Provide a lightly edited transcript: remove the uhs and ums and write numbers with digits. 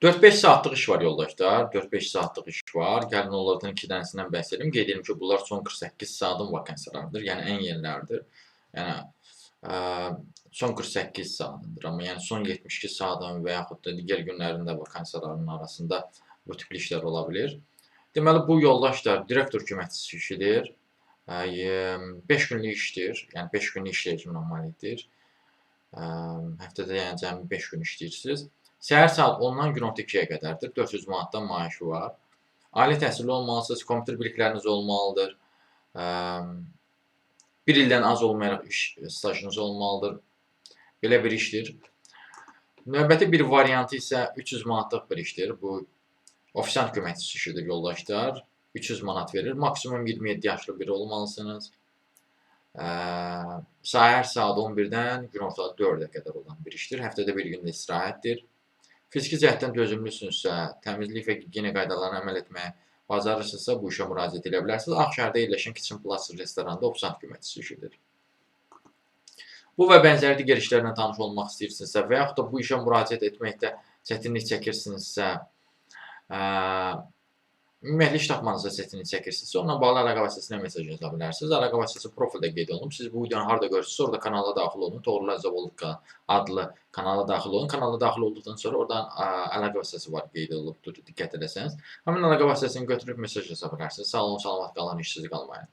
4-5 saatlıq iş var yoldaşlar, 4-5 saatlıq iş var. Gəlin onlardan 2 dənəsindən bəhs edim. Qeyd edim ki, bunlar son 48 saatın vakansiyalarıdır, yəni ən yeniləridir. Yəni son 48 saatındır, amma yəni son 72 saatın və yaxud da digər günlərində vakansiyaların arasında bu tipli işlər ola bilir. Deməli, bu yoldaşlar direktor köməkçisi işidir. 5 günlük işdir, yəni 5 günlük iş rejimi normaldir. Həftədə yəni cəmi 5 gün işləyirsiniz. Səhər saat 10-dan günorta 2-yə qədərdir. 400 manatdan maaşı var. Ali təhsilli olmalısınız, kompüter bilikləriniz olmalıdır. 1 ildən az olmayaraq iş stajınız olmalıdır. Belə bir işdir. Növbəti bir variantı isə 300 manatlıq bir işdir. Bu ofisant köməkçisi işidir yoldaşlar. 300 manat verir. Maksimum 27 yaşlı biri olmalısınız. Səhər saat 11-dən günorta 4-ə qədər olan bir işdir. Həftədə bir gündə istirahətdir. Fiziki cəhətdən dözümlüsünüzsə, təmizlik və gigiyena qaydalarına əməl etməyə bacarırsınızsa, bu işə müraciət edə bilərsiniz. Ağşəhərdə yerləşən Kitchen Plus restoranda ofisant köməkçisi işidir. Bu və bənzəri digər işlərlə tanış olmaq istəyirsinizsə və yaxud da bu işə müraciət etməkdə çətinlik çəkirsinizsə, ümumiyyətlə iş tapmanızda çətinlik çəkirsinizsə, onunla bağlı əlaqə vasitəsilə mesaj yaza bilərsiniz. Əlaqə vasitəsi profildə qeyd olunub. Siz bu videonu harada görürsünüzsə, orada kanala daxil olun. Toğrul Zavolka adlı kanala daxil olun. Kanala daxil olduqdan sonra oradan əlaqə vasitəsi var, qeyd olunubdur, diqqət edəsəniz. Həmin əlaqə vasitəsini götürüb mesaj yaza bilərsiniz. Sağ olun, salamat qalın, işsiz qalmayın.